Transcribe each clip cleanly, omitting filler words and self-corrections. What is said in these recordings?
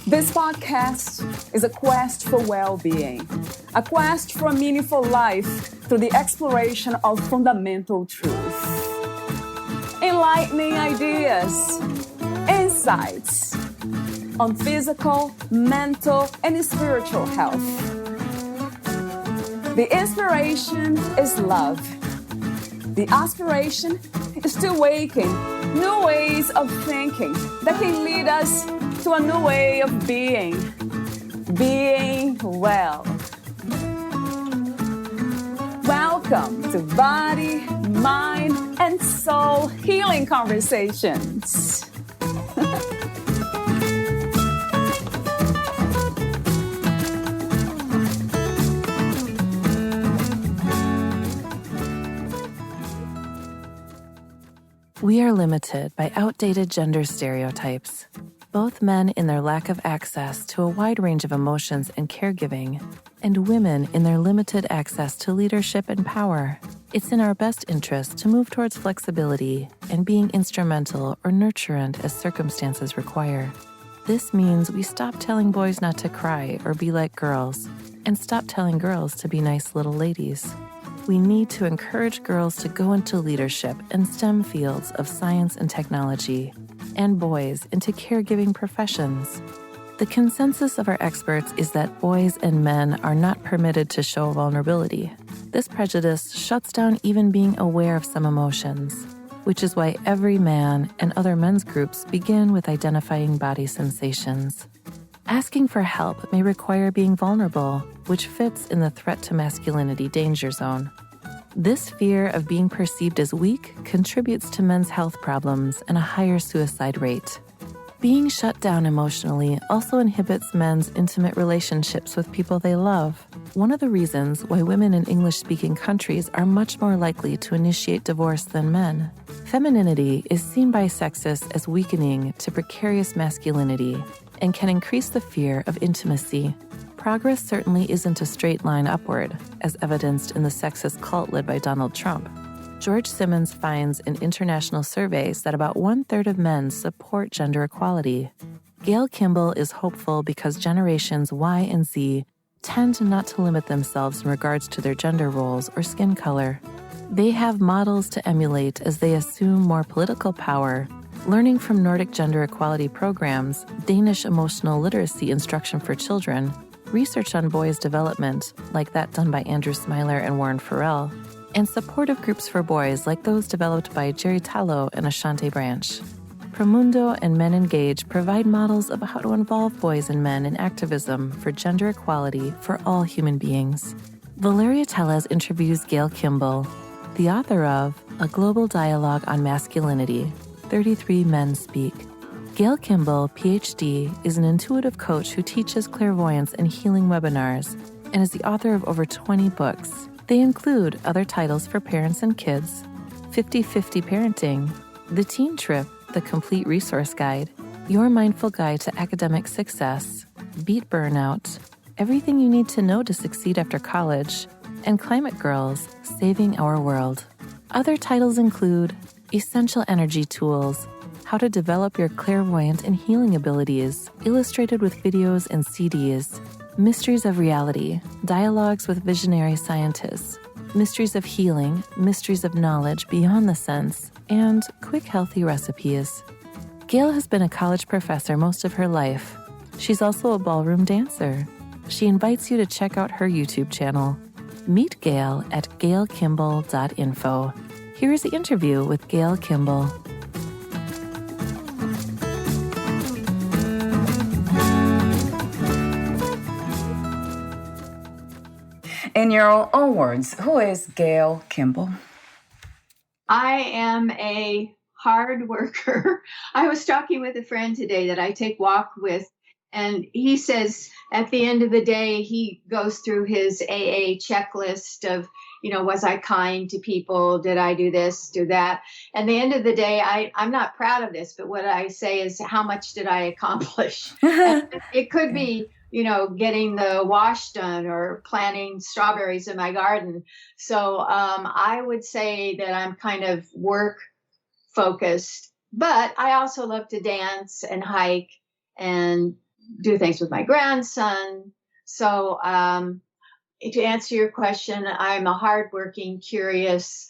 This podcast is a quest for well-being, a quest for a meaningful life through the exploration of fundamental truth. Enlightening ideas, insights on physical, mental, and spiritual health. The inspiration is love. The aspiration is to awaken new ways of thinking that can lead us to a new way of being well. Welcome to Body, Mind, and Soul Healing Conversations. We are limited by outdated gender stereotypes. Both men in their lack of access to a wide range of emotions and caregiving, and women in their limited access to leadership and power. It's in our best interest to move towards flexibility and being instrumental or nurturant as circumstances require. This means we stop telling boys not to cry or be like girls, and stop telling girls to be nice little ladies. We need to encourage girls to go into leadership and STEM fields of science and technology, and boys into caregiving professions. The consensus of our experts is that boys and men are not permitted to show vulnerability. This prejudice shuts down even being aware of some emotions, which is why EVRYMAN and other men's groups begin with identifying body sensations. Asking for help may require being vulnerable, which fits in the threat to masculinity danger zone. This fear of being perceived as weak contributes to men's health problems and a higher suicide rate. Being shut down emotionally also inhibits men's intimate relationships with people they love. One of the reasons why women in English-speaking countries are much more likely to initiate divorce than men. Femininity is seen by sexists as weakening to precarious masculinity and can increase the fear of intimacy. Progress certainly isn't a straight line upward, as evidenced in the sexist cult led by Donald Trump. George Simmons finds in international surveys that about 1/3 of men support gender equality. Gail Kimball is hopeful because generations Y and Z tend not to limit themselves in regards to their gender roles or skin color. They have models to emulate as they assume more political power, learning from Nordic gender equality programs, Danish emotional literacy instruction for children, research on boys' development, like that done by Andrew Smiler and Warren Farrell, and supportive groups for boys like those developed by Jerry Tallow and Ashante Branch. Promundo and Men Engage provide models of how to involve boys and men in activism for gender equality for all human beings. Valeria Tellez interviews Gail Kimball, the author of A Global Dialogue on Masculinity, 33 Men Speak. Gail Kimball, PhD, is an intuitive coach who teaches clairvoyance and healing webinars and is the author of over 20 books. They include other titles for parents and kids, 50/50 Parenting, The Teen Trip, The Complete Resource Guide, Your Mindful Guide to Academic Success, Beat Burnout, Everything You Need to Know to Succeed After College, and Climate Girls, Saving Our World. Other titles include Essential Energy Tools, How to Develop Your Clairvoyant and Healing Abilities, illustrated with videos and CDs, Mysteries of Reality, Dialogues with Visionary Scientists, Mysteries of Healing, Mysteries of Knowledge Beyond the Sense, and Quick Healthy Recipes. Gail has been a college professor most of her life. She's also a ballroom dancer. She invites you to check out her YouTube channel. Meet Gail at gailkimball.info. Here is the interview with Gail Kimball. In your own words, who is Gail Kimball? I am a hard worker. I was talking with a friend today that I take walk with, and he says at the end of the day, he goes through his AA checklist of, was I kind to people? Did I do this, do that? And the end of the day, I'm not proud of this, but what I say is, how much did I accomplish? It could be, getting the wash done or planting strawberries in my garden. So I would say that I'm kind of work focused, but I also love to dance and hike and do things with my grandson. So to answer your question, I'm a hardworking, curious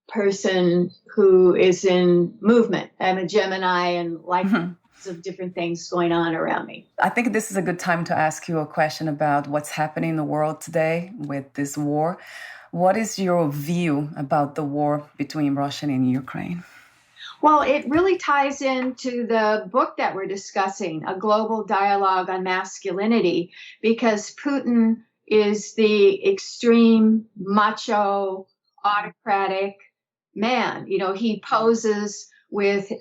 person who is in movement. I'm a Gemini and like of different things going on around me. I think this is a good time to ask you a question about what's happening in the world today with this war. What is your view about the war between Russia and Ukraine? Well, it really ties into the book that we're discussing, A Global Dialogue on Masculinity, because Putin is the extreme macho, autocratic man. You know, he poses with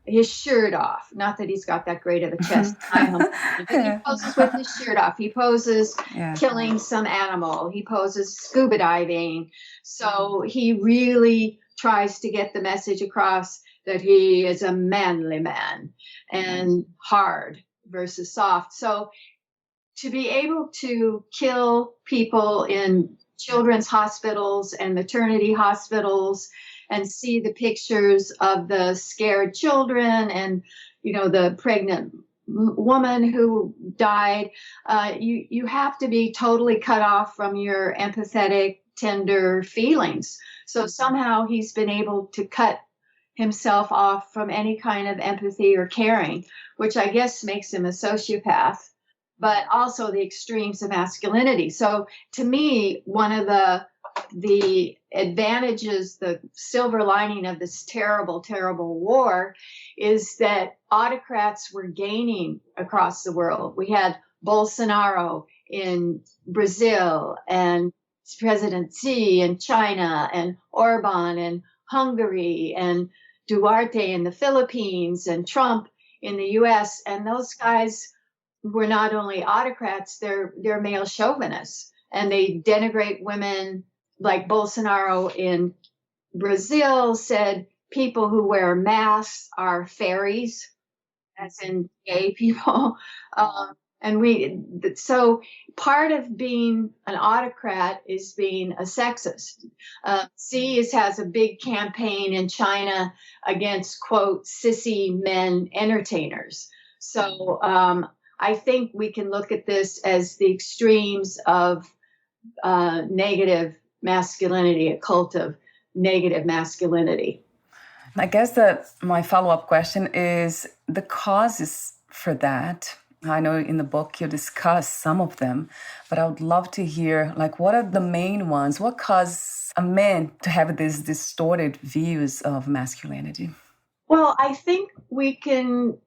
his shirt off. Not that he's got that great of a chest, but he poses with his shirt off. He poses killing some animal. He poses scuba diving. So he really tries to get the message across that he is a manly man and hard versus soft. So to be able to kill people in children's hospitals and maternity hospitals and see the pictures of the scared children and, you know, the pregnant woman who died, you have to be totally cut off from your empathetic, tender feelings. So somehow he's been able to cut himself off from any kind of empathy or caring, which I guess makes him a sociopath, but also the extremes of masculinity. So to me, one of the advantages, the silver lining of this terrible, terrible war is that autocrats were gaining across the world. We had Bolsonaro in Brazil and President Xi in China and Orban in Hungary and Duarte in the Philippines and Trump in the US. And those guys were not only autocrats, they're male chauvinists. And they denigrate women, like Bolsonaro in Brazil said people who wear masks are fairies, as in gay people. So part of being an autocrat is being a sexist. Xi has a big campaign in China against, quote, sissy men entertainers. So I think we can look at this as the extremes of negative masculinity, a cult of negative masculinity. I guess that my follow-up question is the causes for that. I know in the book you discuss some of them, but I would love to hear, like, what are the main ones? What causes a man to have these distorted views of masculinity? Well, I think we can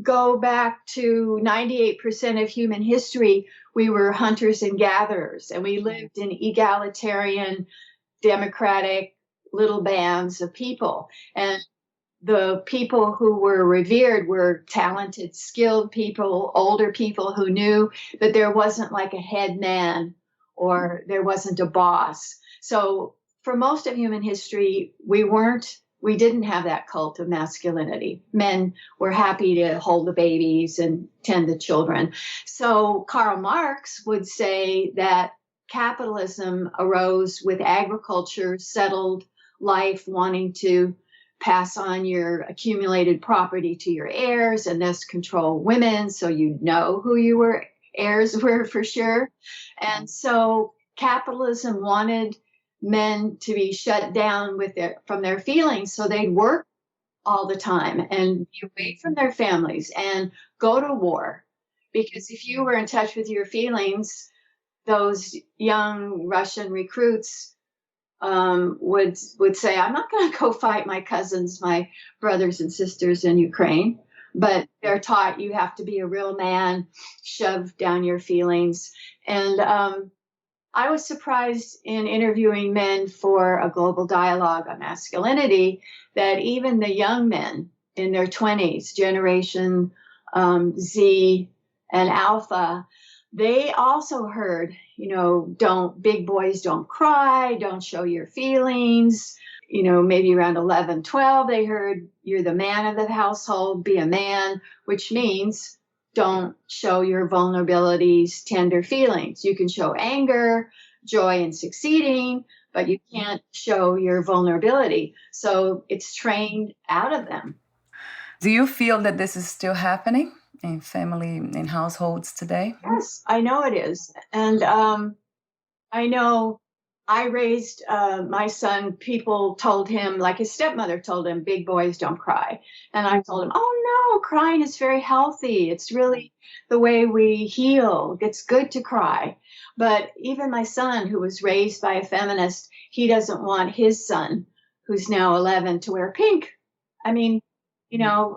go back to 98% of human history. We were hunters and gatherers, and we lived in egalitarian, democratic little bands of people. And the people who were revered were talented, skilled people, older people who knew that there wasn't like a head man or there wasn't a boss. So for most of human history, we didn't have that cult of masculinity. Men were happy to hold the babies and tend the children. So Karl Marx would say that capitalism arose with agriculture, settled life, wanting to pass on your accumulated property to your heirs and thus control women so you know who your heirs were for sure. And so capitalism wanted men to be shut down from their feelings, so they'd work all the time and be away from their families and go to war. Because if you were in touch with your feelings, those young Russian recruits would say, I'm not going to go fight my cousins, my brothers and sisters in Ukraine. But they're taught you have to be a real man, shove down your feelings. And I was surprised in interviewing men for A Global Dialogue on Masculinity that even the young men in their 20s, Generation Z and Alpha, they also heard, big boys don't cry, don't show your feelings. Maybe around 11, 12, they heard you're the man of the household, be a man, which means don't show your vulnerabilities, tender feelings. You can show anger, joy in succeeding, but you can't show your vulnerability. So it's trained out of them. Do you feel that this is still happening in family, in households today? Yes, I know it is. And I know I raised my son, people told him, like his stepmother told him, big boys don't cry. And I told him, oh no, crying is very healthy. It's really the way we heal. It's good to cry. But even my son, who was raised by a feminist, he doesn't want his son, who's now 11, to wear pink. I mean,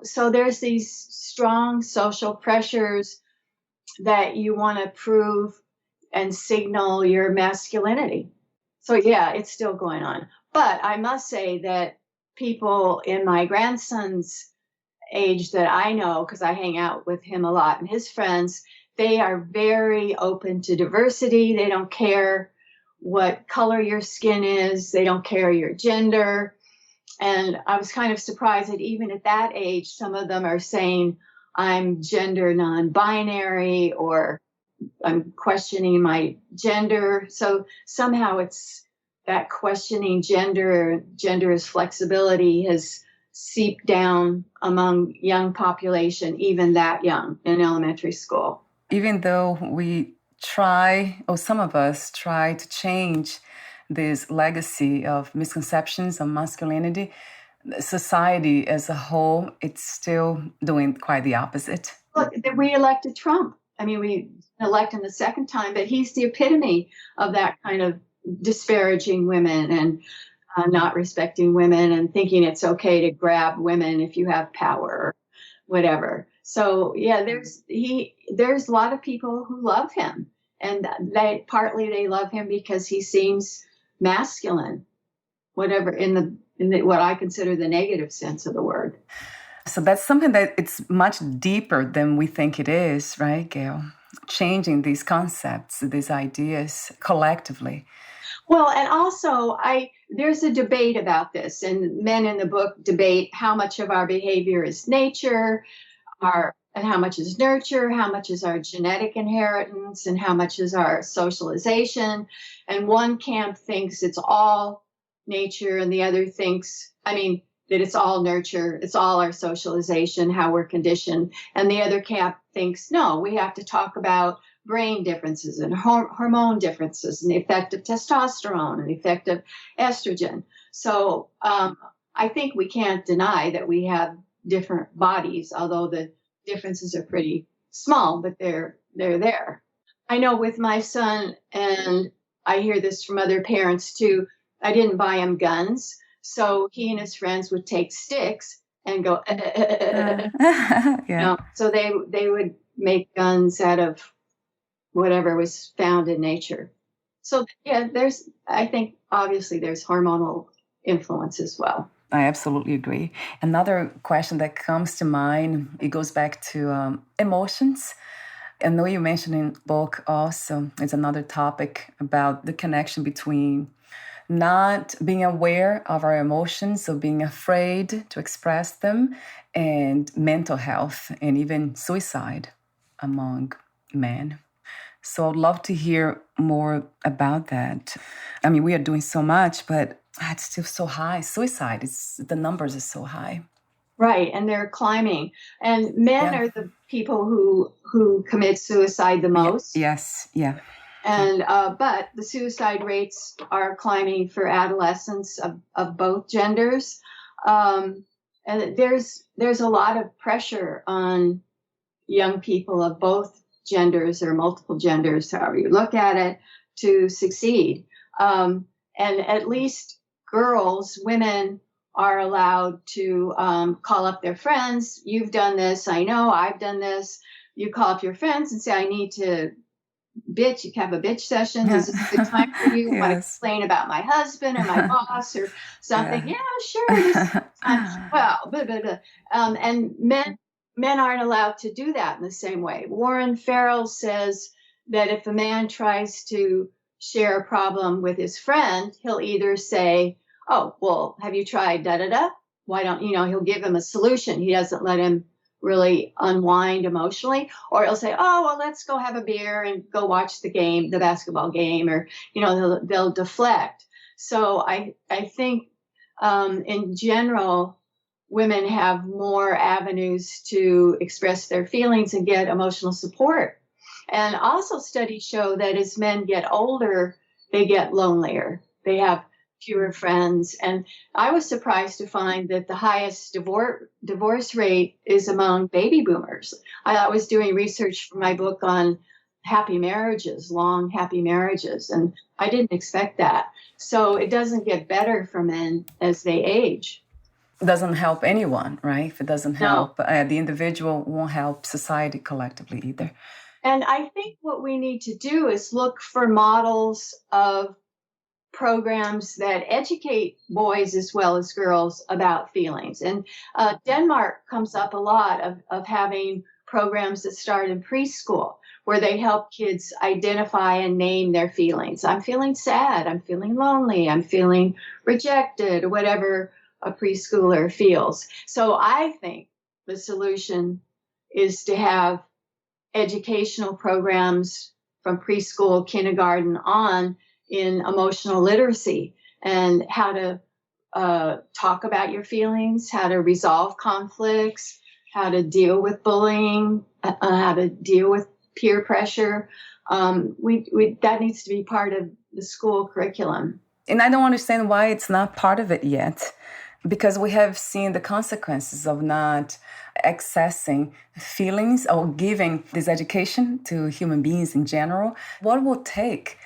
so there's these strong social pressures that you want to prove and signal your masculinity. So yeah, it's still going on. But I must say that people in my grandson's age that I know, because I hang out with him a lot and his friends, they are very open to diversity. They don't care what color your skin is. They don't care your gender. And I was kind of surprised that even at that age, some of them are saying, I'm gender non-binary, or I'm questioning my gender. So somehow it's that questioning gender as flexibility has seeped down among young population, even that young in elementary school. Even though we try, or some of us try to change this legacy of misconceptions of masculinity, society as a whole, it's still doing quite the opposite. Look, we elected Trump. I mean, we elect him the second time, but he's the epitome of that kind of disparaging women and not respecting women and thinking it's okay to grab women if you have power or whatever. So yeah, there's a lot of people who love him, and they love him because he seems masculine, whatever in the what I consider the negative sense of the word. So that's something that it's much deeper than we think it is, right, Gail? Changing these concepts, these ideas collectively. Well, and also there's a debate about this, and men in the book debate how much of our behavior is nature, and how much is nurture, how much is our genetic inheritance, and how much is our socialization. And one camp thinks it's all nature, and the other thinks, that it's all nurture, it's all our socialization, how we're conditioned. And the other camp thinks, no, we have to talk about brain differences and hormone differences and the effect of testosterone and the effect of estrogen. So I think we can't deny that we have different bodies, although the differences are pretty small, but they're there. I know with my son, and I hear this from other parents too, I didn't buy him guns. So he and his friends would take sticks and go, Yeah. So they would make guns out of whatever was found in nature. So yeah, I think obviously there's hormonal influence as well. I absolutely agree. Another question that comes to mind, it goes back to emotions. I know you mentioned in the book also, it's another topic about the connection between not being aware of our emotions, so being afraid to express them, and mental health and even suicide among men. So I'd love to hear more about that. I mean, we are doing so much, but it's still so high. Suicide, the numbers are so high. Right, and they're climbing. And men are the people who commit suicide the most. Yes, yeah. And but the suicide rates are climbing for adolescents of both genders, and there's a lot of pressure on young people of both genders or multiple genders, however you look at it, to succeed. And at least women are allowed to call up their friends. You've done this, I know, I've done this. You call up your friends and say, I need to bitch. You can have a bitch session. Is this a good time for you? Yes. Want to complain about my husband or my boss or something? Yeah, sure. This is well, blah, blah, blah. And men aren't allowed to do that in the same way. Warren Farrell says that if a man tries to share a problem with his friend, he'll either say, oh, well, have you tried da-da-da? Why don't, he'll give him a solution. He doesn't let him really unwind emotionally, or he'll say, oh, well, let's go have a beer and go watch the basketball game, or, they'll deflect. So I think in general, women have more avenues to express their feelings and get emotional support. And also studies show that as men get older, they get lonelier. They have fewer friends. And I was surprised to find that the highest divorce rate is among baby boomers. I was doing research for my book on happy marriages, long happy marriages, and I didn't expect that. So it doesn't get better for men as they age. Doesn't help anyone, right? If it doesn't help No. the individual, won't help society collectively either. And I think what we need to do is look for models of programs that educate boys as well as girls about feelings. And Denmark comes up a lot of having programs that start in preschool where they help kids identify and name their feelings. I'm feeling sad, I'm feeling lonely, I'm feeling rejected, or whatever a preschooler feels. So I think the solution is to have educational programs from preschool, kindergarten on in emotional literacy and how to talk about your feelings, how to resolve conflicts, how to deal with bullying, how to deal with peer pressure. That needs to be part of the school curriculum. And I don't understand why it's not part of it yet, because we have seen the consequences of not accessing feelings or giving this education to human beings in general. What will it take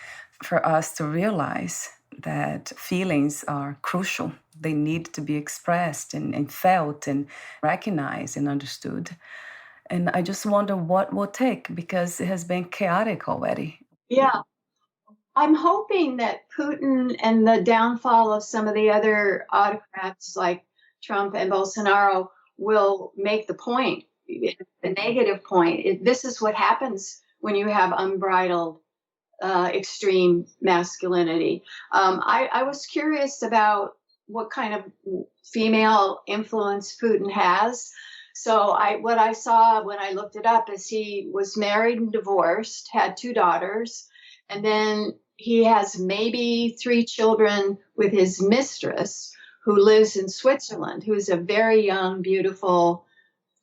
for us to realize that feelings are crucial? They need to be expressed and felt and recognized and understood. And I just wonder what will take, because it has been chaotic already. Yeah. I'm hoping that Putin and the downfall of some of the other autocrats like Trump and Bolsonaro will make the point, the negative point. This is what happens when you have unbridled extreme masculinity. I was curious about what kind of female influence Putin has. So what I saw when I looked it up is he was married and divorced, had 2 daughters, and then he has maybe 3 children with his mistress who lives in Switzerland, who's a very young, beautiful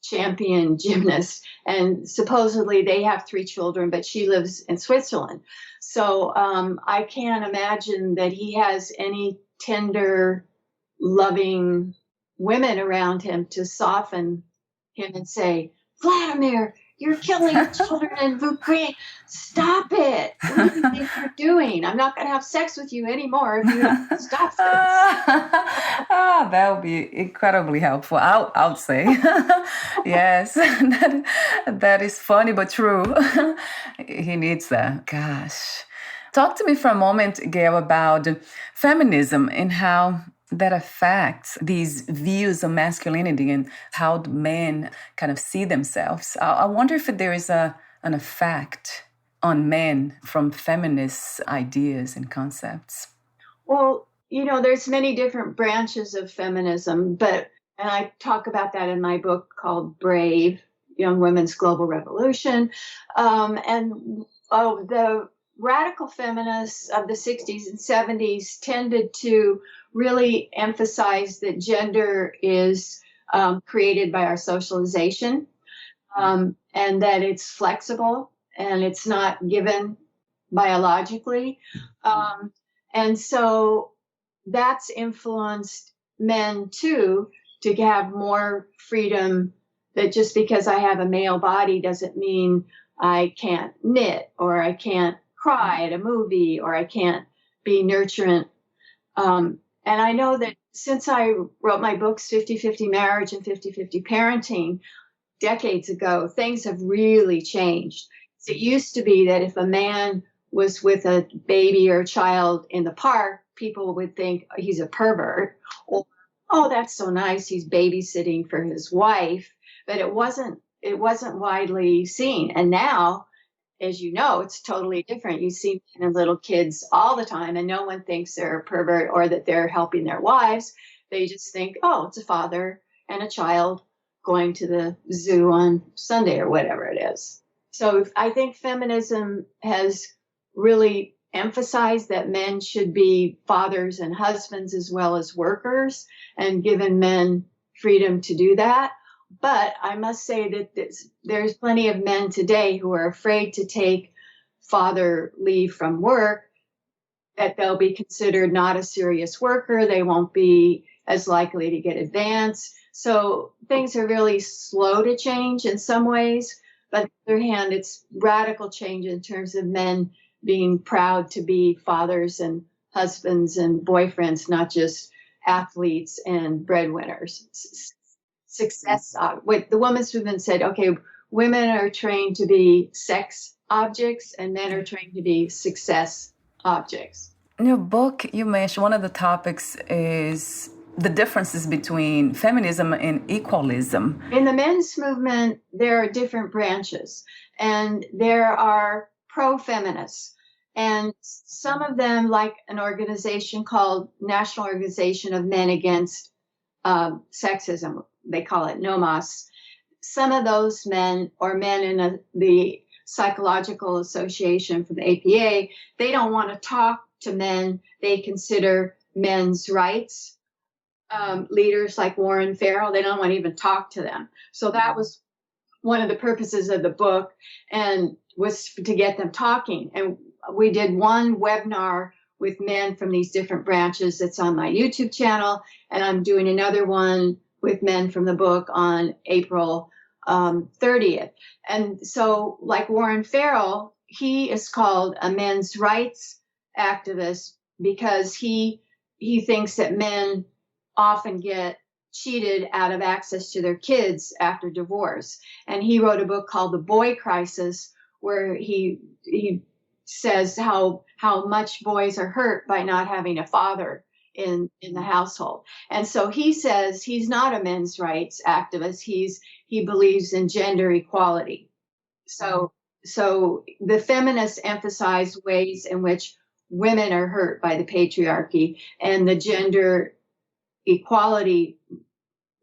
champion gymnast. And supposedly they have 3 children, but she lives in Switzerland. So I can't imagine that he has any tender, loving women around him to soften him and say, Vladimir, you're killing children in Ukraine. Stop it. What do you think you're doing? I'm not going to have sex with you anymore if you don't stop this. That would be incredibly helpful, I would say. Yes, that is funny but true. He needs that. Gosh. Talk to me for a moment, Gail, about feminism and how that affects these views of masculinity and how the men kind of see themselves. I wonder if there is an effect on men from feminist ideas and concepts. Well, there's many different branches of feminism, and I talk about that in my book called Brave, Young Women's Global Revolution. The radical feminists of the 60s and 70s tended to really emphasize that gender is created by our socialization, and that it's flexible and it's not given biologically. And so that's influenced men too to have more freedom, that just because I have a male body doesn't mean I can't knit or I can't cry at a movie or I can't be nurturant. And I know that since I wrote my books, 50-50 Marriage and 50-50 Parenting, decades ago, things have really changed. It used to be that if a man was with a baby or a child in the park, people would think he's a pervert, or, oh, that's so nice, he's babysitting for his wife. But it wasn't widely seen. And now, as you know, it's totally different. You see men and little kids all the time, and no one thinks they're a pervert or that they're helping their wives. They just think, oh, it's a father and a child going to the zoo on Sunday or whatever it is. So I think feminism has really emphasized that men should be fathers and husbands as well as workers, and given men freedom to do that. But I must say that there's plenty of men today who are afraid to take father leave from work, that they'll be considered not a serious worker. They won't be as likely to get advance. So things are really slow to change in some ways. But on the other hand, it's radical change in terms of men being proud to be fathers and husbands and boyfriends, not just athletes and breadwinners. Success. The women's movement said, okay, women are trained to be sex objects and men are trained to be success objects. In your book, you mentioned one of the topics is the differences between feminism and equalism. In the men's movement, there are different branches, and there are pro-feminists. And some of them, like an organization called National Organization of Men Against Sexism, they call it NOMAS. Some of those men, or men in the Psychological Association for the APA, they don't want to talk to men. They consider men's rights. Leaders like Warren Farrell, they don't want to even talk to them. So that was one of the purposes of the book, and was to get them talking. And we did one webinar with men from these different branches that's on my YouTube channel, and I'm doing another one with men from the book on April 30th. And so, like Warren Farrell, he is called a men's rights activist because he thinks that men often get cheated out of access to their kids after divorce. And he wrote a book called The Boy Crisis, where he says how much boys are hurt by not having a father in the household. And so he says he's not a men's rights activist. He believes in gender equality. So the feminists emphasize ways in which women are hurt by the patriarchy, and the gender equality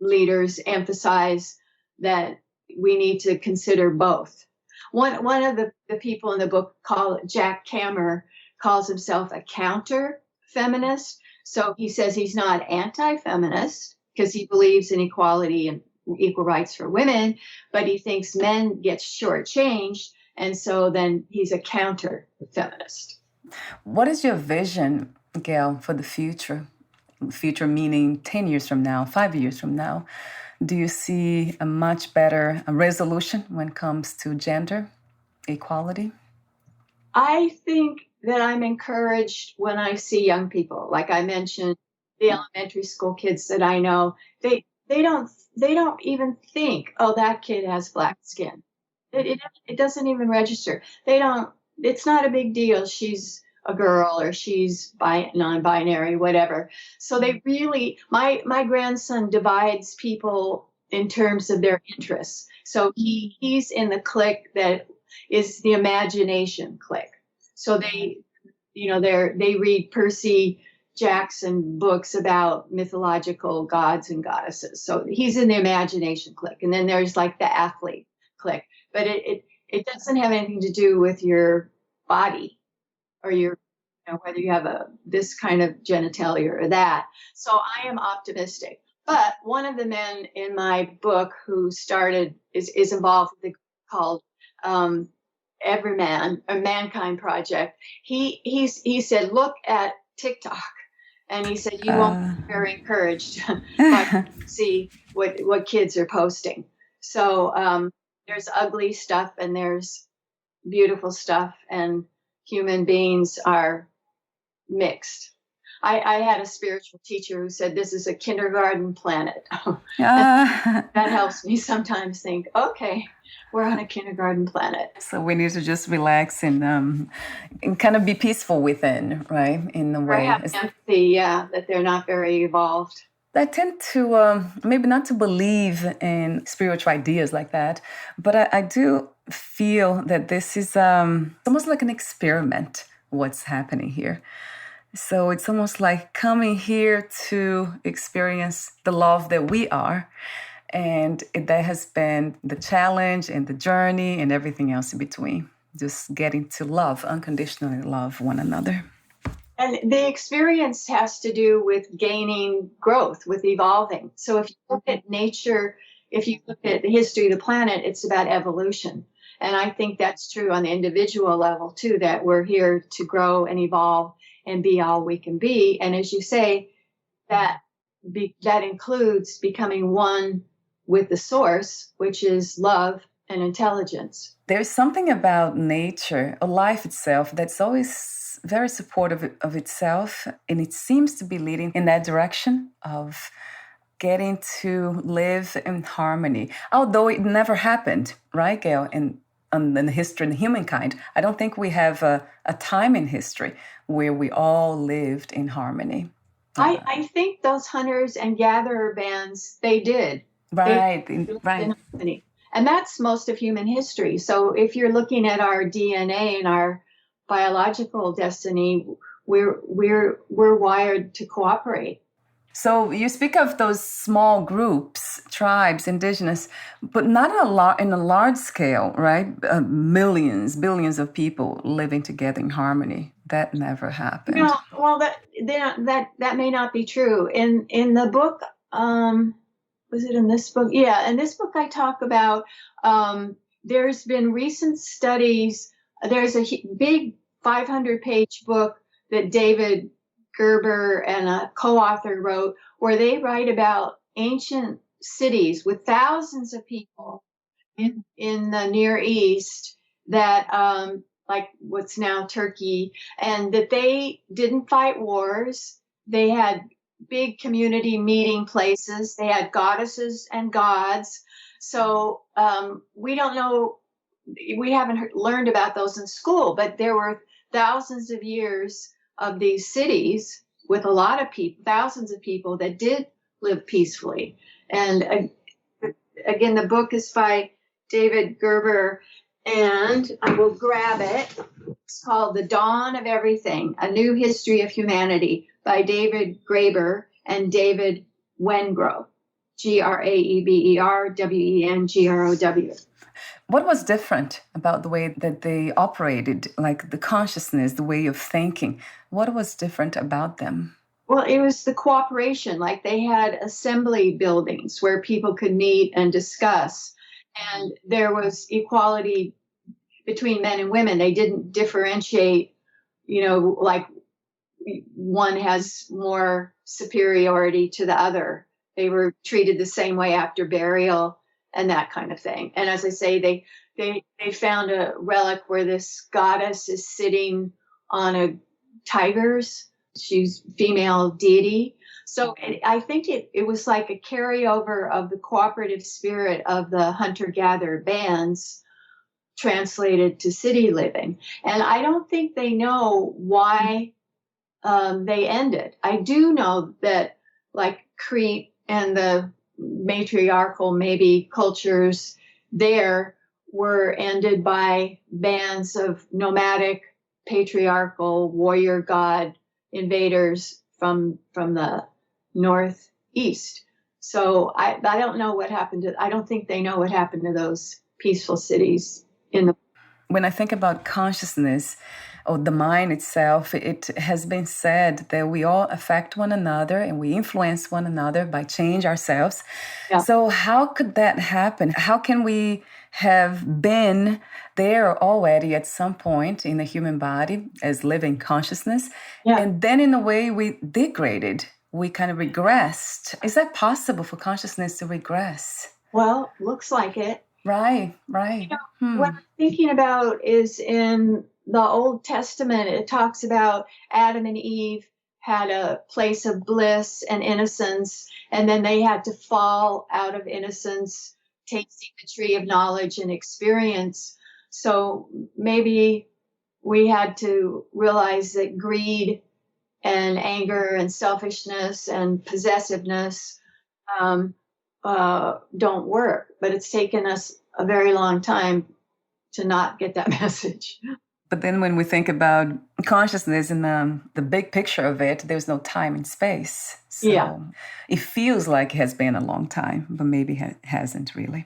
leaders emphasize that we need to consider both. One of the people in the book, Jack Kammer, calls himself a counter-feminist. So he says he's not anti-feminist because he believes in equality and equal rights for women, but he thinks men get shortchanged, and so then he's a counter-feminist. What is your vision, Gail, for the future? Future meaning 10 years from now, 5 years from now. Do you see a much better resolution when it comes to gender equality? I think that I'm encouraged when I see young people. Like I mentioned, the elementary school kids that I know, they don't even think, oh, that kid has black skin. It doesn't even register. It's not a big deal. She's a girl or she's non-binary, whatever. So they really, my grandson divides people in terms of their interests. So he's in the clique that is the imagination clique. So they read Percy Jackson books about mythological gods and goddesses. So he's in the imagination clique. And then there's like the athlete clique. But it doesn't have anything to do with your body or whether you have this kind of genitalia or that. So I am optimistic. But one of the men in my book who is involved with the called EVRYMAN, a Mankind Project. He said, look at TikTok, and he said you won't be very encouraged by see what kids are posting. So there's ugly stuff and there's beautiful stuff, and human beings are mixed. I had a spiritual teacher who said this is a kindergarten planet. That helps me sometimes think, okay, we're on a kindergarten planet. So we need to just relax and kind of be peaceful within, right? In a way. Have empathy, that they're not very evolved. I tend to maybe not to believe in spiritual ideas like that, but I do feel that this is almost like an experiment, what's happening here. So it's almost like coming here to experience the love that we are. And that has been the challenge and the journey and everything else in between. Just getting to love, unconditionally love one another. And the experience has to do with gaining growth, with evolving. So if you look at nature, if you look at the history of the planet, it's about evolution. And I think that's true on the individual level too, that we're here to grow and evolve and be all we can be. And as you say, that includes becoming one with the source, which is love and intelligence. There's something about nature, or life itself, that's always very supportive of itself, and it seems to be leading in that direction of getting to live in harmony, although it never happened, right, Gail? In the history of humankind, I don't think we have a time in history where we all lived in harmony. I think those hunters and gatherer bands, they did. Right, right. In harmony. And that's most of human history. So if you're looking at our DNA and our biological destiny, we're wired to cooperate. So you speak of those small groups, tribes, indigenous, but not in a large scale, right? Millions, billions of people living together in harmony. That never happened. No, well, that may not be true. In the book, was it in this book? Yeah, in this book I talk about there's been recent studies. There's a big 500-page book that David Gerber and a co-author wrote, where they write about ancient cities with thousands of people in the Near East that, like what's now Turkey, and that they didn't fight wars. They had big community meeting places. They had goddesses and gods. So we don't know, we haven't learned about those in school, but there were thousands of years of these cities with a lot of people, thousands of people that did live peacefully. And again, the book is by David Gerber, and I will grab it. It's called The Dawn of Everything, A New History of Humanity by David Graeber and David Wengrow, Graeberwengrow. What was different about the way that they operated, like the consciousness, the way of thinking? What was different about them? Well, it was the cooperation. Like they had assembly buildings where people could meet and discuss. And there was equality between men and women. They didn't differentiate, like one has more superiority to the other. They were treated the same way after burial and that kind of thing. And as I say, they found a relic where this goddess is sitting on a tiger's. She's female deity. So I think it was like a carryover of the cooperative spirit of the hunter-gatherer bands translated to city living. And I don't think they know why they ended. I do know that like Crete and the matriarchal maybe cultures there were ended by bands of nomadic patriarchal warrior god invaders from the northeast. So I don't know what happened to, I don't think they know what happened to those peaceful cities When I think about consciousness or the mind itself, it has been said that we all affect one another and we influence one another by change ourselves. Yeah. So how could that happen? How can we have been there already at some point in the human body as living consciousness, and then in a way we degraded, we kind of regressed? Is that possible for consciousness to regress? Well, looks like it. Right. What I'm thinking about is in the Old Testament, it talks about Adam and Eve had a place of bliss and innocence, and then they had to fall out of innocence, tasting the tree of knowledge and experience. So maybe we had to realize that greed and anger and selfishness and possessiveness don't work. But it's taken us a very long time to not get that message. But then when we think about consciousness in the big picture of it, there's no time and space. So it feels like it has been a long time, but maybe it hasn't really.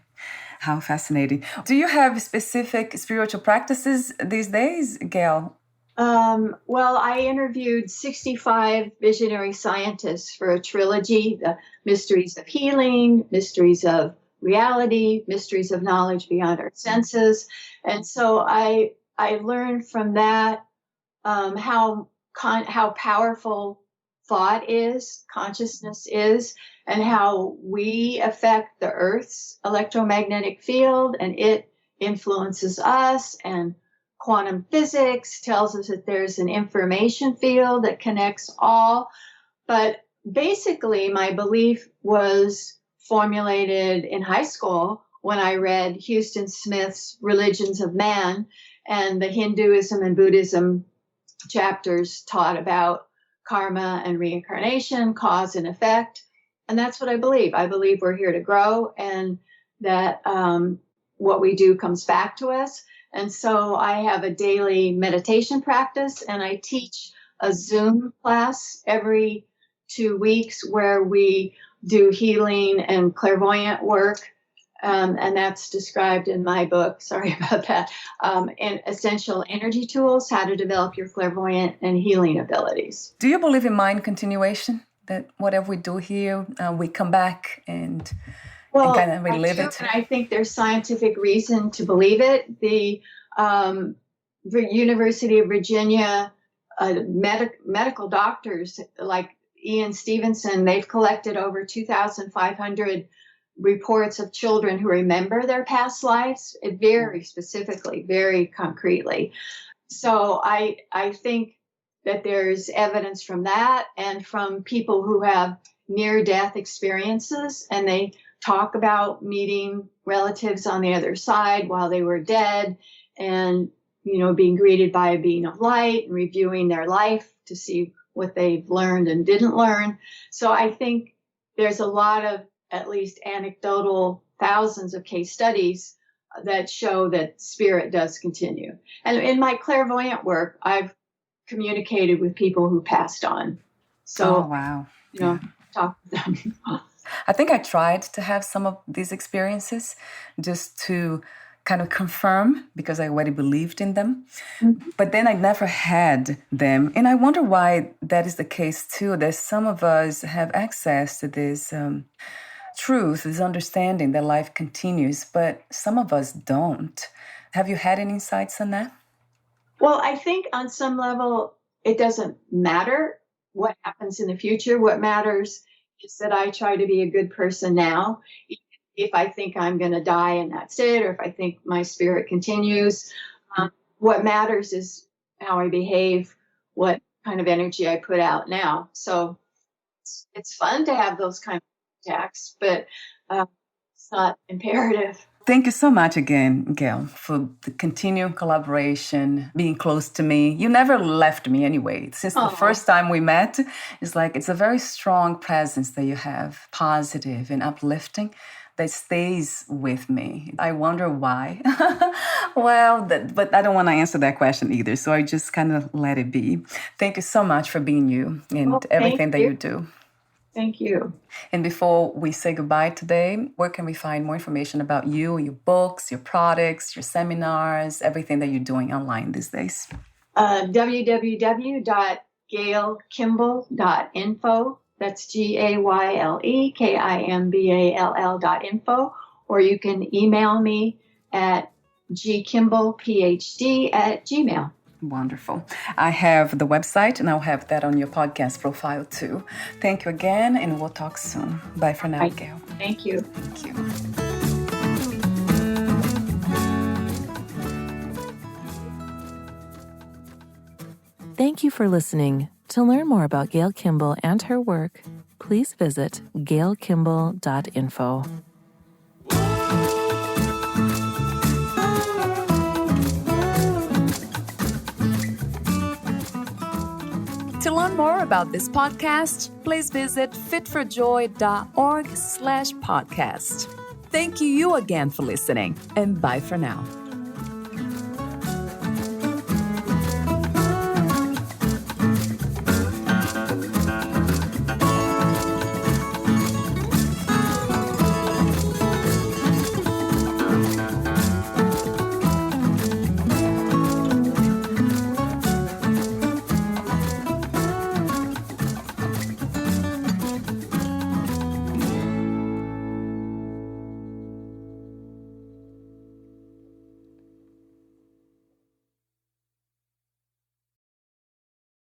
How fascinating. Do you have specific spiritual practices these days, Gail? Well, I interviewed 65 visionary scientists for a trilogy, The Mysteries of Healing, Mysteries of Reality, Mysteries of Knowledge Beyond Our Senses. And so I learned from that how powerful thought is, consciousness is, and how we affect the Earth's electromagnetic field, and it influences us. And quantum physics tells us that there's an information field that connects all. But basically, my belief was formulated in high school when I read Houston Smith's Religions of Man, and the Hinduism and Buddhism chapters taught about karma and reincarnation, cause and effect. And that's what I believe. I believe we're here to grow, and that what we do comes back to us. And so I have a daily meditation practice, and I teach a Zoom class every 2 weeks where we do healing and clairvoyant work. And that's described in my book, sorry about that, and Essential Energy Tools, How to Develop Your Clairvoyant and Healing Abilities. Do you believe in mind continuation? That whatever we do here, we come back and kind of relive it? And I think there's scientific reason to believe it. The University of Virginia medical doctors like Ian Stevenson, they've collected over 2,500 reports of children who remember their past lives very specifically, very concretely. So I think that there's evidence from that, and from people who have near-death experiences, and they talk about meeting relatives on the other side while they were dead, and being greeted by a being of light and reviewing their life to see what they've learned and didn't learn. So I think there's a lot of, at least anecdotal, thousands of case studies that show that spirit does continue. And in my clairvoyant work, I've communicated with people who passed on. So, wow. Talk to them. I think I tried to have some of these experiences just to kind of confirm, because I already believed in them. Mm-hmm. But then I never had them. And I wonder why that is the case too, that some of us have access to this truth, this understanding that life continues, but some of us don't. Have you had any insights on that? Well, I think on some level, it doesn't matter what happens in the future. What matters is that I try to be a good person now. If I think I'm going to die and that's it, or if I think my spirit continues, what matters is how I behave, what kind of energy I put out now. So it's fun to have those kind of contacts, but it's not imperative. Thank you so much again, Gail, for the continued collaboration, being close to me. You never left me anyway. Since the first time we met, it's a very strong presence that you have, positive and uplifting, that stays with me. I wonder why. But I don't want to answer that question either, so I just kind of let it be. Thank you so much for being you and everything that you do. Thank you. And before we say goodbye today, where can we find more information about you, your books, your products, your seminars, everything that you're doing online these days? www.gailkimball.info. That's GAYLEKIMBALL.info. Or you can email me at gkimballphd@gmail.com. Wonderful. I have the website, and I'll have that on your podcast profile too. Thank you again, and we'll talk soon. Bye for now, Gail. Thank you. Thank you. Thank you for listening. To learn more about Gail Kimball and her work, please visit gailkimball.info. To learn more about this podcast, please visit fitforjoy.org/podcast. Thank you again for listening, and bye for now.